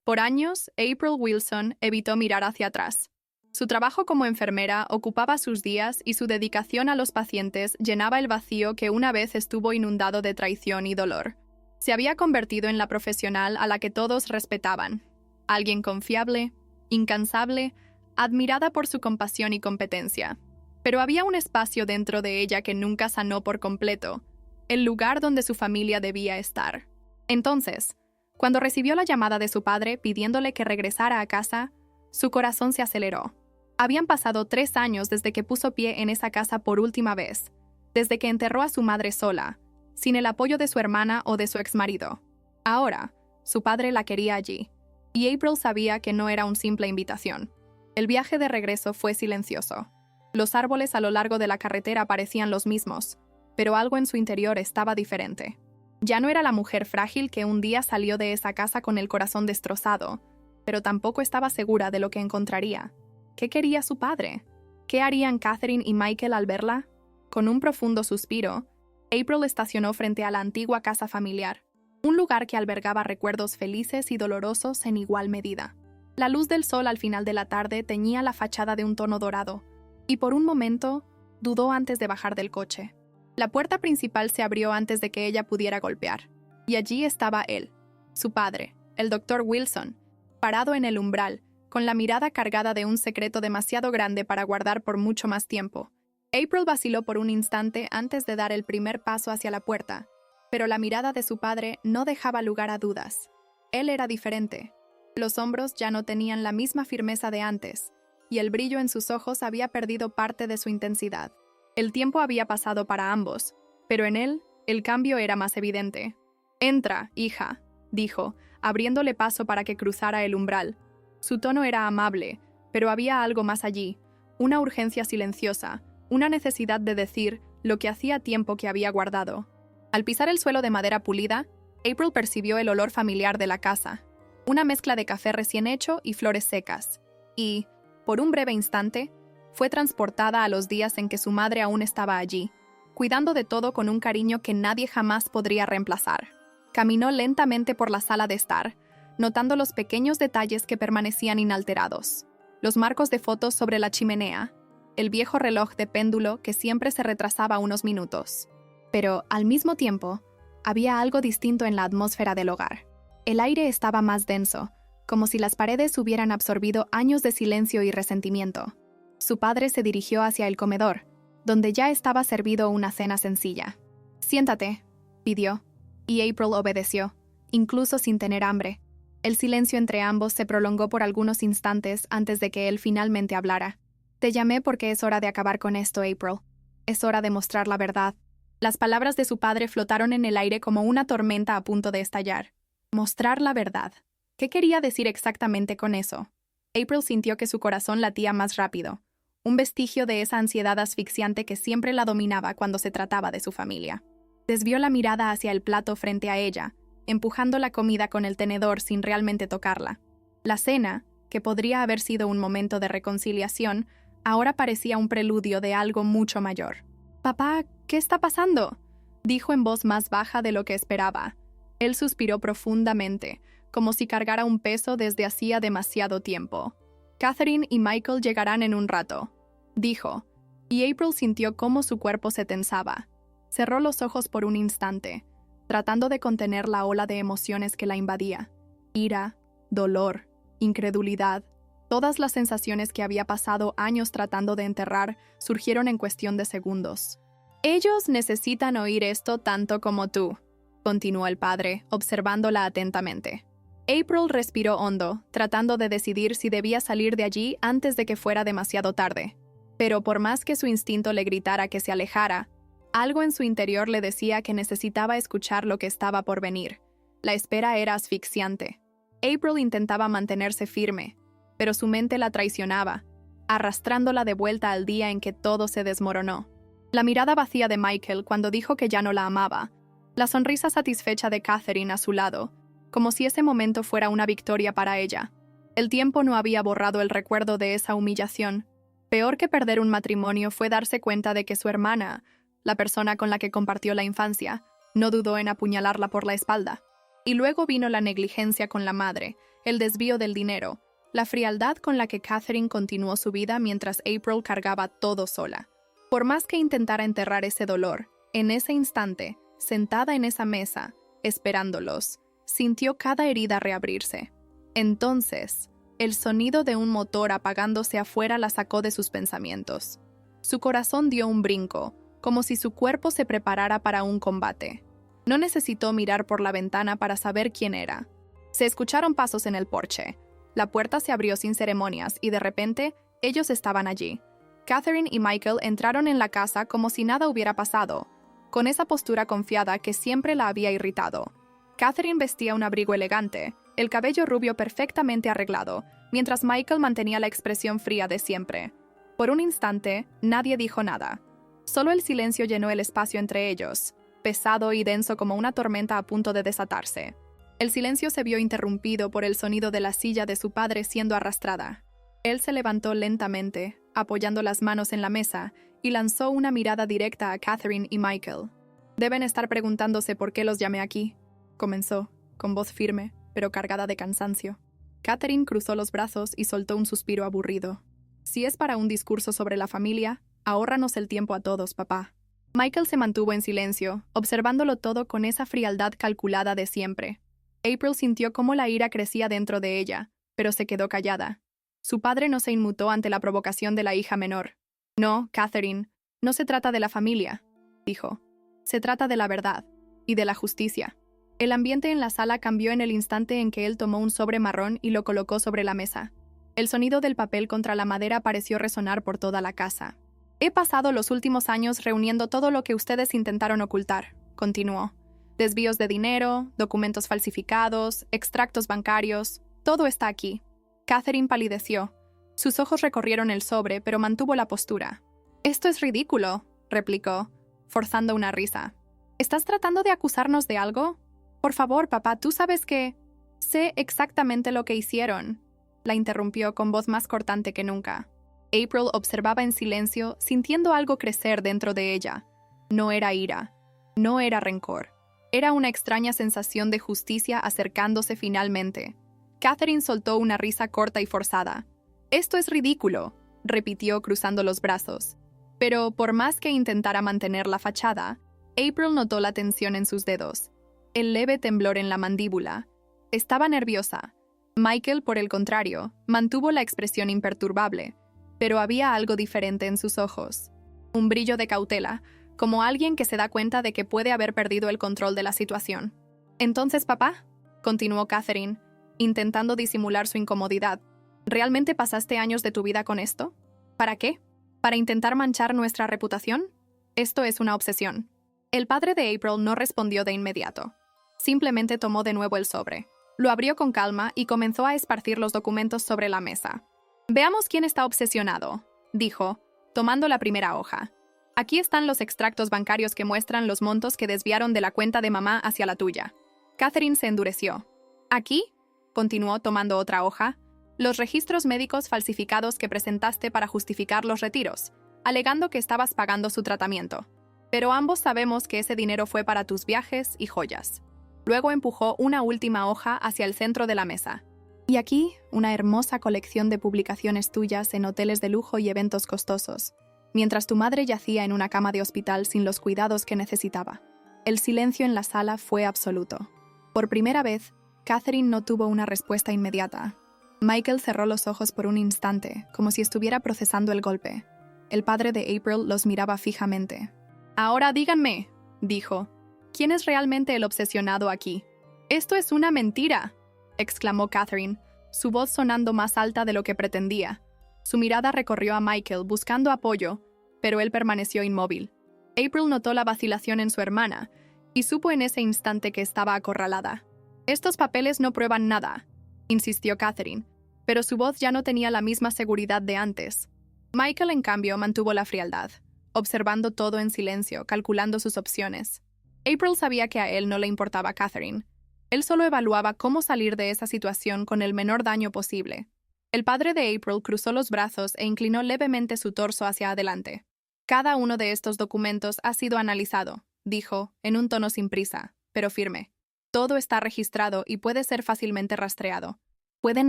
Por años, April Wilson evitó mirar hacia atrás. Su trabajo como enfermera ocupaba sus días y su dedicación a los pacientes llenaba el vacío que una vez estuvo inundado de traición y dolor. Se había convertido en la profesional a la que todos respetaban. Alguien confiable, incansable, admirada por su compasión y competencia. Pero había un espacio dentro de ella que nunca sanó por completo, el lugar donde su familia debía estar. Entonces, cuando recibió la llamada de su padre pidiéndole que regresara a casa, su corazón se aceleró. Habían pasado 3 años desde que puso pie en esa casa por última vez, desde que enterró a su madre sola, sin el apoyo de su hermana o de su exmarido. Ahora, su padre la quería allí, y April sabía que no era una simple invitación. El viaje de regreso fue silencioso. Los árboles a lo largo de la carretera parecían los mismos, pero algo en su interior estaba diferente. Ya no era la mujer frágil que un día salió de esa casa con el corazón destrozado, pero tampoco estaba segura de lo que encontraría. ¿Qué quería su padre? ¿Qué harían Catherine y Michael al verla? Con un profundo suspiro, April estacionó frente a la antigua casa familiar, un lugar que albergaba recuerdos felices y dolorosos en igual medida. La luz del sol al final de la tarde teñía la fachada de un tono dorado, y por un momento dudó antes de bajar del coche. La puerta principal se abrió antes de que ella pudiera golpear, y allí estaba él, su padre, el Dr. Wilson, parado en el umbral, con la mirada cargada de un secreto demasiado grande para guardar por mucho más tiempo. April vaciló por un instante antes de dar el primer paso hacia la puerta, pero la mirada de su padre no dejaba lugar a dudas. Él era diferente. Los hombros ya no tenían la misma firmeza de antes, y el brillo en sus ojos había perdido parte de su intensidad. El tiempo había pasado para ambos, pero en él, el cambio era más evidente. «Entra, hija», dijo, abriéndole paso para que cruzara el umbral. Su tono era amable, pero había algo más allí, una urgencia silenciosa, una necesidad de decir lo que hacía tiempo que había guardado. Al pisar el suelo de madera pulida, April percibió el olor familiar de la casa, una mezcla de café recién hecho y flores secas, y, por un breve instante, fue transportada a los días en que su madre aún estaba allí, cuidando de todo con un cariño que nadie jamás podría reemplazar. Caminó lentamente por la sala de estar, notando los pequeños detalles que permanecían inalterados. Los marcos de fotos sobre la chimenea, el viejo reloj de péndulo que siempre se retrasaba unos minutos. Pero, al mismo tiempo, había algo distinto en la atmósfera del hogar. El aire estaba más denso, como si las paredes hubieran absorbido años de silencio y resentimiento. Su padre se dirigió hacia el comedor, donde ya estaba servido una cena sencilla. «Siéntate», pidió, y April obedeció, incluso sin tener hambre. El silencio entre ambos se prolongó por algunos instantes antes de que él finalmente hablara. «Te llamé porque es hora de acabar con esto, April. Es hora de mostrar la verdad». Las palabras de su padre flotaron en el aire como una tormenta a punto de estallar. Mostrar la verdad. ¿Qué quería decir exactamente con eso? April sintió que su corazón latía más rápido, un vestigio de esa ansiedad asfixiante que siempre la dominaba cuando se trataba de su familia. Desvió la mirada hacia el plato frente a ella, empujando la comida con el tenedor sin realmente tocarla. La cena, que podría haber sido un momento de reconciliación, ahora parecía un preludio de algo mucho mayor. «Papá, ¿qué está pasando?», dijo en voz más baja de lo que esperaba. Él suspiró profundamente, como si cargara un peso desde hacía demasiado tiempo. «Catherine y Michael llegarán en un rato», dijo, y April sintió cómo su cuerpo se tensaba. Cerró los ojos por un instante, tratando de contener la ola de emociones que la invadía. Ira, dolor, incredulidad, todas las sensaciones que había pasado años tratando de enterrar surgieron en cuestión de segundos. «Ellos necesitan oír esto tanto como tú», continuó el padre, observándola atentamente. April respiró hondo, tratando de decidir si debía salir de allí antes de que fuera demasiado tarde. Pero por más que su instinto le gritara que se alejara, algo en su interior le decía que necesitaba escuchar lo que estaba por venir. La espera era asfixiante. April intentaba mantenerse firme, pero su mente la traicionaba, arrastrándola de vuelta al día en que todo se desmoronó. La mirada vacía de Michael cuando dijo que ya no la amaba, la sonrisa satisfecha de Catherine a su lado, como si ese momento fuera una victoria para ella. El tiempo no había borrado el recuerdo de esa humillación. Peor que perder un matrimonio fue darse cuenta de que su hermana, la persona con la que compartió la infancia, no dudó en apuñalarla por la espalda. Y luego vino la negligencia con la madre, el desvío del dinero, la frialdad con la que Catherine continuó su vida mientras April cargaba todo sola. Por más que intentara enterrar ese dolor, en ese instante, sentada en esa mesa, esperándolos, sintió cada herida reabrirse. Entonces, el sonido de un motor apagándose afuera la sacó de sus pensamientos. Su corazón dio un brinco, como si su cuerpo se preparara para un combate. No necesitó mirar por la ventana para saber quién era. Se escucharon pasos en el porche. La puerta se abrió sin ceremonias y de repente, ellos estaban allí. Catherine y Michael entraron en la casa como si nada hubiera pasado, con esa postura confiada que siempre la había irritado. Catherine vestía un abrigo elegante, el cabello rubio perfectamente arreglado, mientras Michael mantenía la expresión fría de siempre. Por un instante, nadie dijo nada. Solo el silencio llenó el espacio entre ellos, pesado y denso como una tormenta a punto de desatarse. El silencio se vio interrumpido por el sonido de la silla de su padre siendo arrastrada. Él se levantó lentamente, apoyando las manos en la mesa, y lanzó una mirada directa a Catherine y Michael. «Deben estar preguntándose por qué los llamé aquí», comenzó, con voz firme, pero cargada de cansancio. Catherine cruzó los brazos y soltó un suspiro aburrido. «Si es para un discurso sobre la familia, ahórranos el tiempo a todos, papá». Michael se mantuvo en silencio, observándolo todo con esa frialdad calculada de siempre. April sintió cómo la ira crecía dentro de ella, pero se quedó callada. Su padre no se inmutó ante la provocación de la hija menor. «No, Catherine, no se trata de la familia», dijo. «Se trata de la verdad y de la justicia». El ambiente en la sala cambió en el instante en que él tomó un sobre marrón y lo colocó sobre la mesa. El sonido del papel contra la madera pareció resonar por toda la casa. «He pasado los últimos años reuniendo todo lo que ustedes intentaron ocultar», continuó. «Desvíos de dinero, documentos falsificados, extractos bancarios, todo está aquí». Catherine palideció. Sus ojos recorrieron el sobre, pero mantuvo la postura. «Esto es ridículo», replicó, forzando una risa. «¿Estás tratando de acusarnos de algo? Por favor, papá, tú sabes que...» «Sé exactamente lo que hicieron», la interrumpió con voz más cortante que nunca. April observaba en silencio, sintiendo algo crecer dentro de ella. No era ira, no era rencor. Era una extraña sensación de justicia acercándose finalmente. Catherine soltó una risa corta y forzada. «Esto es ridículo», repitió cruzando los brazos. Pero por más que intentara mantener la fachada, April notó la tensión en sus dedos, el leve temblor en la mandíbula. Estaba nerviosa. Michael, por el contrario, mantuvo la expresión imperturbable, pero había algo diferente en sus ojos. Un brillo de cautela, como alguien que se da cuenta de que puede haber perdido el control de la situación. «Entonces, papá», continuó Catherine, intentando disimular su incomodidad, ¿realmente pasaste años de tu vida con esto? ¿Para qué? ¿Para intentar manchar nuestra reputación? Esto es una obsesión». El padre de April no respondió de inmediato. Simplemente tomó de nuevo el sobre. Lo abrió con calma y comenzó a esparcir los documentos sobre la mesa. «Veamos quién está obsesionado», dijo, tomando la primera hoja. «Aquí están los extractos bancarios que muestran los montos que desviaron de la cuenta de mamá hacia la tuya». Catherine se endureció. «Aquí», continuó tomando otra hoja, «los registros médicos falsificados que presentaste para justificar los retiros, alegando que estabas pagando su tratamiento. Pero ambos sabemos que ese dinero fue para tus viajes y joyas». Luego empujó una última hoja hacia el centro de la mesa. «Y aquí, una hermosa colección de publicaciones tuyas en hoteles de lujo y eventos costosos, mientras tu madre yacía en una cama de hospital sin los cuidados que necesitaba». El silencio en la sala fue absoluto. Por primera vez, Catherine no tuvo una respuesta inmediata. Michael cerró los ojos por un instante, como si estuviera procesando el golpe. El padre de April los miraba fijamente. «Ahora díganme», dijo, «¿quién es realmente el obsesionado aquí?» «Esto es una mentira», exclamó Catherine, su voz sonando más alta de lo que pretendía. Su mirada recorrió a Michael buscando apoyo, pero él permaneció inmóvil. April notó la vacilación en su hermana y supo en ese instante que estaba acorralada. «Estos papeles no prueban nada», insistió Catherine, pero su voz ya no tenía la misma seguridad de antes. Michael, en cambio, mantuvo la frialdad, observando todo en silencio, calculando sus opciones. April sabía que a él no le importaba Catherine. Él solo evaluaba cómo salir de esa situación con el menor daño posible. El padre de April cruzó los brazos e inclinó levemente su torso hacia adelante. «Cada uno de estos documentos ha sido analizado», dijo, en un tono sin prisa, pero firme. Todo está registrado y puede ser fácilmente rastreado. Pueden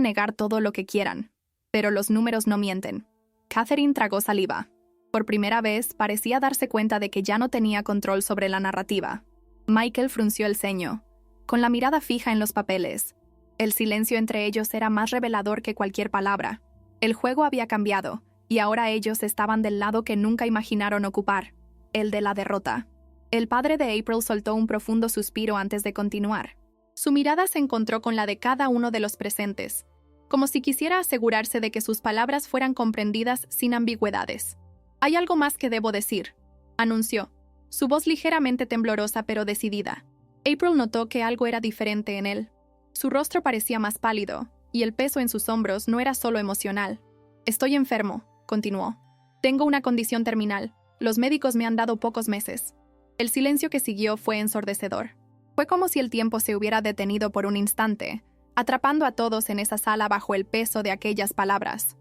negar todo lo que quieran, pero los números no mienten. Catherine tragó saliva. Por primera vez, parecía darse cuenta de que ya no tenía control sobre la narrativa. Michael frunció el ceño, con la mirada fija en los papeles. El silencio entre ellos era más revelador que cualquier palabra. El juego había cambiado, y ahora ellos estaban del lado que nunca imaginaron ocupar, el de la derrota. El padre de April soltó un profundo suspiro antes de continuar. Su mirada se encontró con la de cada uno de los presentes, como si quisiera asegurarse de que sus palabras fueran comprendidas sin ambigüedades. «Hay algo más que debo decir», anunció, su voz ligeramente temblorosa pero decidida. April notó que algo era diferente en él. Su rostro parecía más pálido, y el peso en sus hombros no era solo emocional. «Estoy enfermo», continuó. «Tengo una condición terminal. Los médicos me han dado pocos meses». El silencio que siguió fue ensordecedor. Fue como si el tiempo se hubiera detenido por un instante, atrapando a todos en esa sala bajo el peso de aquellas palabras.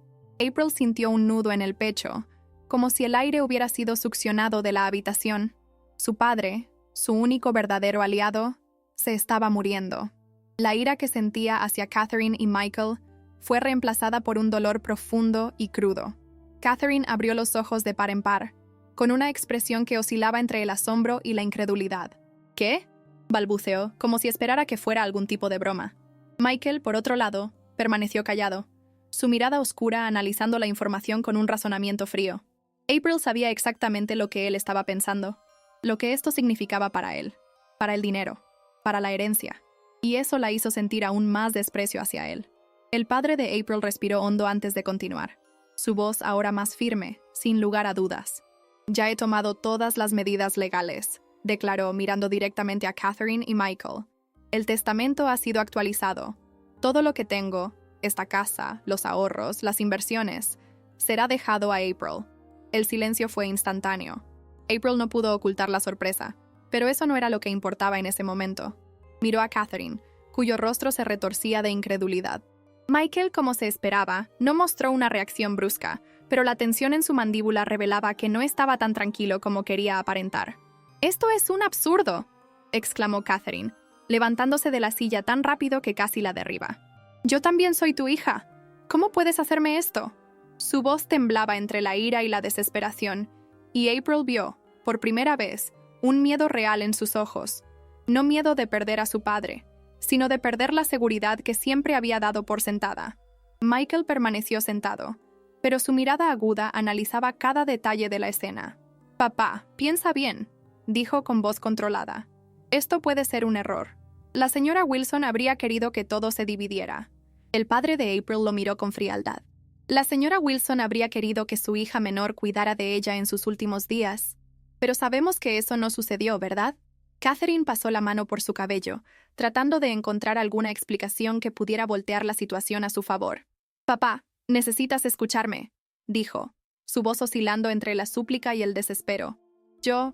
April sintió un nudo en el pecho, como si el aire hubiera sido succionado de la habitación. Su padre, su único verdadero aliado, se estaba muriendo. La ira que sentía hacia Catherine y Michael fue reemplazada por un dolor profundo y crudo. Catherine abrió los ojos de par en par, con una expresión que oscilaba entre el asombro y la incredulidad. «¿Qué?», balbuceó, como si esperara que fuera algún tipo de broma. Michael, por otro lado, permaneció callado, su mirada oscura analizando la información con un razonamiento frío. April sabía exactamente lo que él estaba pensando, lo que esto significaba para él, para el dinero, para la herencia, y eso la hizo sentir aún más desprecio hacia él. El padre de April respiró hondo antes de continuar, su voz ahora más firme, sin lugar a dudas. «Ya he tomado todas las medidas legales», declaró mirando directamente a Catherine y Michael. «El testamento ha sido actualizado. Todo lo que tengo, esta casa, los ahorros, las inversiones, será dejado a April». El silencio fue instantáneo. April no pudo ocultar la sorpresa, pero eso no era lo que importaba en ese momento. Miró a Catherine, cuyo rostro se retorcía de incredulidad. Michael, como se esperaba, no mostró una reacción brusca, pero la tensión en su mandíbula revelaba que no estaba tan tranquilo como quería aparentar. «¡Esto es un absurdo!», exclamó Catherine, levantándose de la silla tan rápido que casi la derriba. «Yo también soy tu hija. ¿Cómo puedes hacerme esto?». Su voz temblaba entre la ira y la desesperación, y April vio, por primera vez, un miedo real en sus ojos. No miedo de perder a su padre, sino de perder la seguridad que siempre había dado por sentada. Michael permaneció sentado, pero su mirada aguda analizaba cada detalle de la escena. «Papá, piensa bien», dijo con voz controlada. «Esto puede ser un error. La señora Wilson habría querido que todo se dividiera». El padre de April lo miró con frialdad. La señora Wilson habría querido que su hija menor cuidara de ella en sus últimos días. Pero sabemos que eso no sucedió, ¿verdad? Catherine pasó la mano por su cabello, tratando de encontrar alguna explicación que pudiera voltear la situación a su favor. «Papá, necesitas escucharme», dijo, su voz oscilando entre la súplica y el desespero. Yo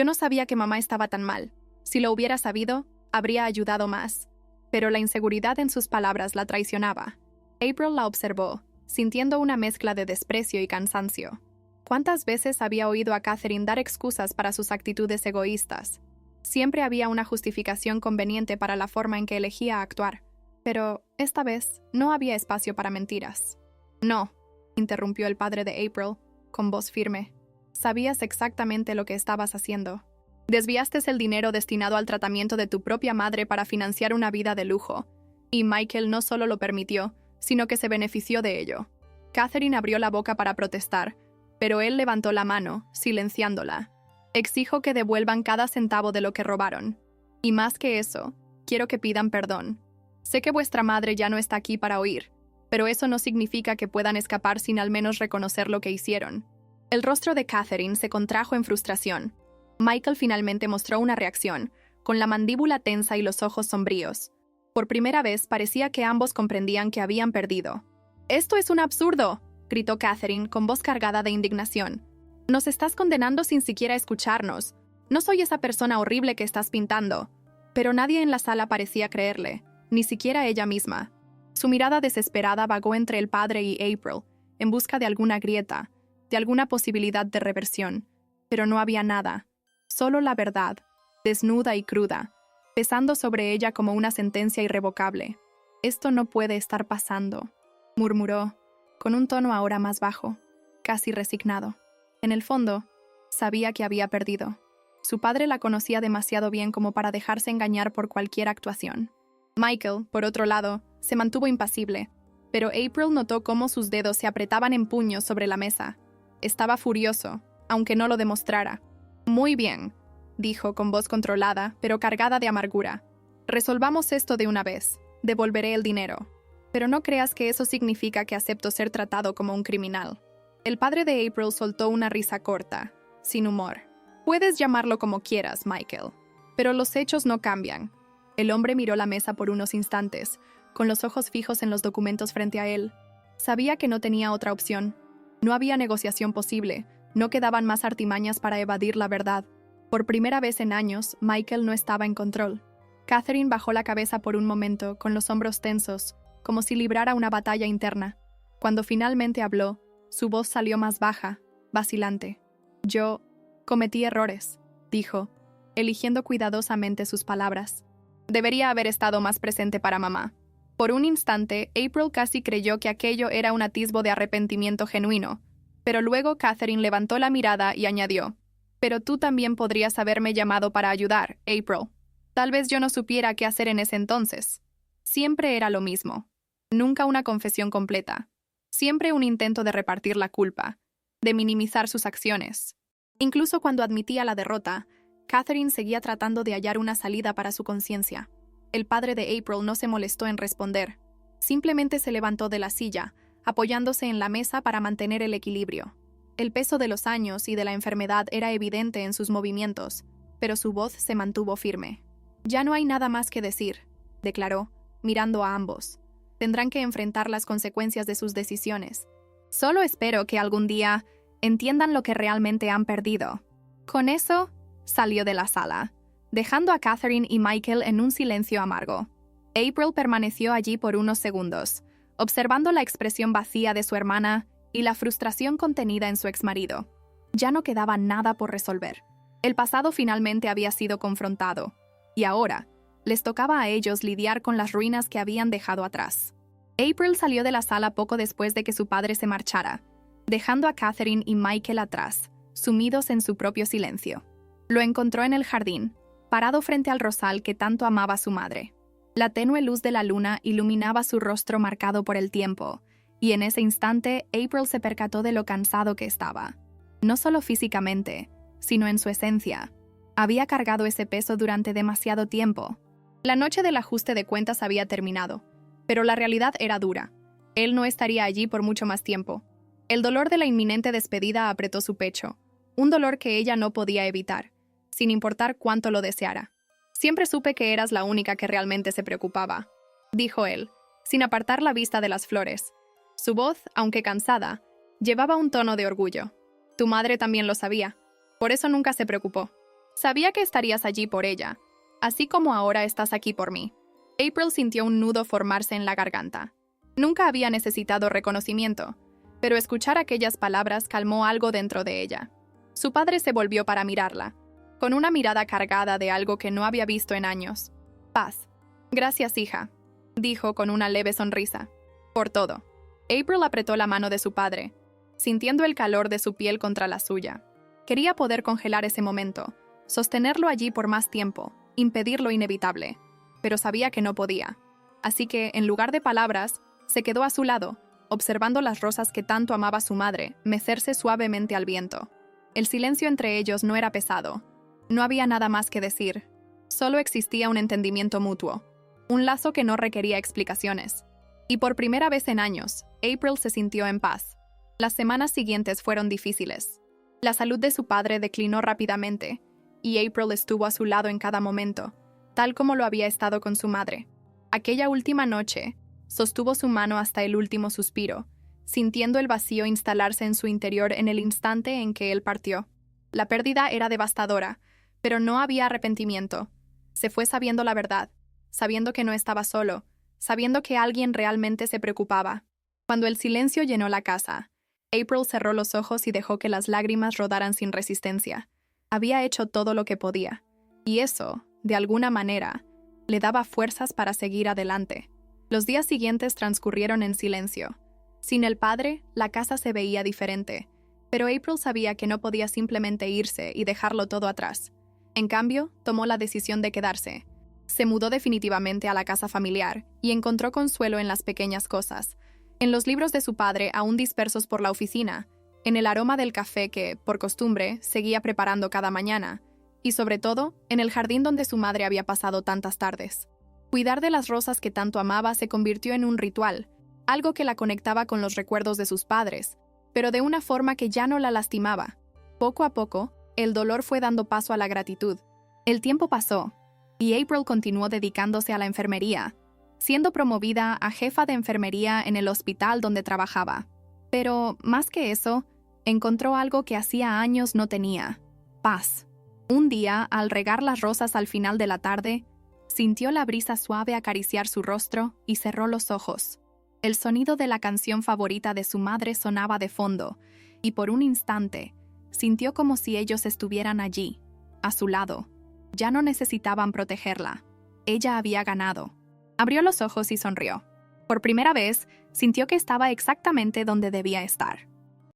no sabía que mamá estaba tan mal. Si lo hubiera sabido, habría ayudado más». Pero la inseguridad en sus palabras la traicionaba. April la observó, sintiendo una mezcla de desprecio y cansancio. ¿Cuántas veces había oído a Catherine dar excusas para sus actitudes egoístas? Siempre había una justificación conveniente para la forma en que elegía actuar, pero esta vez no había espacio para mentiras. «No», interrumpió el padre de April, con voz firme. «Sabías exactamente lo que estabas haciendo. Desviaste el dinero destinado al tratamiento de tu propia madre para financiar una vida de lujo, y Michael no solo lo permitió, sino que se benefició de ello». Catherine abrió la boca para protestar, pero él levantó la mano, silenciándola. «Exijo que devuelvan cada centavo de lo que robaron. Y más que eso, quiero que pidan perdón. Sé que vuestra madre ya no está aquí para oír, pero eso no significa que puedan escapar sin al menos reconocer lo que hicieron». El rostro de Catherine se contrajo en frustración. Michael finalmente mostró una reacción, con la mandíbula tensa y los ojos sombríos. Por primera vez parecía que ambos comprendían que habían perdido. «¡Esto es un absurdo!», gritó Catherine con voz cargada de indignación. «Nos estás condenando sin siquiera escucharnos. No soy esa persona horrible que estás pintando». Pero nadie en la sala parecía creerle, ni siquiera ella misma. Su mirada desesperada vagó entre el padre y April, en busca de alguna grieta, de alguna posibilidad de reversión. Pero no había nada, solo la verdad, desnuda y cruda, pesando sobre ella como una sentencia irrevocable. «Esto no puede estar pasando», murmuró, con un tono ahora más bajo, casi resignado. En el fondo, sabía que había perdido. Su padre la conocía demasiado bien como para dejarse engañar por cualquier actuación. Michael, por otro lado, se mantuvo impasible, pero April notó cómo sus dedos se apretaban en puños sobre la mesa. Estaba furioso, aunque no lo demostrara. «Muy bien», dijo con voz controlada, pero cargada de amargura. «Resolvamos esto de una vez. Devolveré el dinero. Pero no creas que eso significa que acepto ser tratado como un criminal». El padre de April soltó una risa corta, sin humor. «Puedes llamarlo como quieras, Michael, pero los hechos no cambian». El hombre miró la mesa por unos instantes, con los ojos fijos en los documentos frente a él. Sabía que no tenía otra opción. No había negociación posible, no quedaban más artimañas para evadir la verdad. Por primera vez en años, Michael no estaba en control. Catherine bajó la cabeza por un momento, con los hombros tensos, como si librara una batalla interna. Cuando finalmente habló, su voz salió más baja, vacilante. «Yo cometí errores», dijo, eligiendo cuidadosamente sus palabras. «Debería haber estado más presente para mamá». Por un instante, April casi creyó que aquello era un atisbo de arrepentimiento genuino, pero luego Catherine levantó la mirada y añadió: «Pero tú también podrías haberme llamado para ayudar, April. Tal vez yo no supiera qué hacer en ese entonces». Siempre era lo mismo. Nunca una confesión completa. Siempre un intento de repartir la culpa, de minimizar sus acciones. Incluso cuando admitía la derrota, Catherine seguía tratando de hallar una salida para su conciencia. El padre de April no se molestó en responder. Simplemente se levantó de la silla, apoyándose en la mesa para mantener el equilibrio. El peso de los años y de la enfermedad era evidente en sus movimientos, pero su voz se mantuvo firme. «Ya no hay nada más que decir», declaró, mirando a ambos. «Tendrán que enfrentar las consecuencias de sus decisiones. Solo espero que algún día entiendan lo que realmente han perdido». Con eso, salió de la sala, dejando a Catherine y Michael en un silencio amargo. April permaneció allí por unos segundos, observando la expresión vacía de su hermana y la frustración contenida en su exmarido. Ya no quedaba nada por resolver. El pasado finalmente había sido confrontado, y ahora les tocaba a ellos lidiar con las ruinas que habían dejado atrás. April salió de la sala poco después de que su padre se marchara, dejando a Catherine y Michael atrás, sumidos en su propio silencio. Lo encontró en el jardín, parado frente al rosal que tanto amaba su madre. La tenue luz de la luna iluminaba su rostro marcado por el tiempo, y en ese instante April se percató de lo cansado que estaba. No solo físicamente, sino en su esencia. Había cargado ese peso durante demasiado tiempo. La noche del ajuste de cuentas había terminado, pero la realidad era dura. Él no estaría allí por mucho más tiempo. El dolor de la inminente despedida apretó su pecho, un dolor que ella no podía evitar, sin importar cuánto lo deseara. «Siempre supe que eras la única que realmente se preocupaba», dijo él, sin apartar la vista de las flores. Su voz, aunque cansada, llevaba un tono de orgullo. «Tu madre también lo sabía. Por eso nunca se preocupó. Sabía que estarías allí por ella, así como ahora estás aquí por mí». April sintió un nudo formarse en la garganta. Nunca había necesitado reconocimiento, pero escuchar aquellas palabras calmó algo dentro de ella. Su padre se volvió para mirarla, con una mirada cargada de algo que no había visto en años. «Paz». «Gracias, hija», dijo con una leve sonrisa. «Por todo». April apretó la mano de su padre, sintiendo el calor de su piel contra la suya. Quería poder congelar ese momento, sostenerlo allí por más tiempo, impedir lo inevitable, pero sabía que no podía. Así que, en lugar de palabras, se quedó a su lado, observando las rosas que tanto amaba su madre mecerse suavemente al viento. El silencio entre ellos no era pesado. No había nada más que decir. Solo existía un entendimiento mutuo, un lazo que no requería explicaciones. Y por primera vez en años, April se sintió en paz. Las semanas siguientes fueron difíciles. La salud de su padre declinó rápidamente, y April estuvo a su lado en cada momento, tal como lo había estado con su madre. Aquella última noche, sostuvo su mano hasta el último suspiro, sintiendo el vacío instalarse en su interior en el instante en que él partió. La pérdida era devastadora, pero no había arrepentimiento. Se fue sabiendo la verdad, sabiendo que no estaba solo, sabiendo que alguien realmente se preocupaba. Cuando el silencio llenó la casa, April cerró los ojos y dejó que las lágrimas rodaran sin resistencia. Había hecho todo lo que podía, y eso, de alguna manera, Le daba fuerzas para seguir adelante. Los días siguientes transcurrieron en silencio. Sin el padre, la casa se veía diferente, pero April sabía que no podía simplemente irse y dejarlo todo atrás. En cambio, tomó la decisión de quedarse. Se mudó definitivamente a la casa familiar y encontró consuelo en las pequeñas cosas, en los libros de su padre aún dispersos por la oficina, en el aroma del café que, por costumbre, seguía preparando cada mañana, y sobre todo, en el jardín donde su madre había pasado tantas tardes. Cuidar de las rosas que tanto amaba se convirtió en un ritual, algo que la conectaba con los recuerdos de sus padres, pero de una forma que ya no la lastimaba. Poco a poco, el dolor fue dando paso a la gratitud. El tiempo pasó, y April continuó dedicándose a la enfermería, siendo promovida a jefa de enfermería en el hospital donde trabajaba. Pero, más que eso, encontró algo que hacía años no tenía: paz. Un día, al regar las rosas al final de la tarde, sintió la brisa suave acariciar su rostro y cerró los ojos. El sonido de la canción favorita de su madre sonaba de fondo, y por un instante, sintió como si ellos estuvieran allí, a su lado. Ya no necesitaban protegerla. Ella había ganado. Abrió los ojos y sonrió. Por primera vez, sintió que estaba exactamente donde debía estar.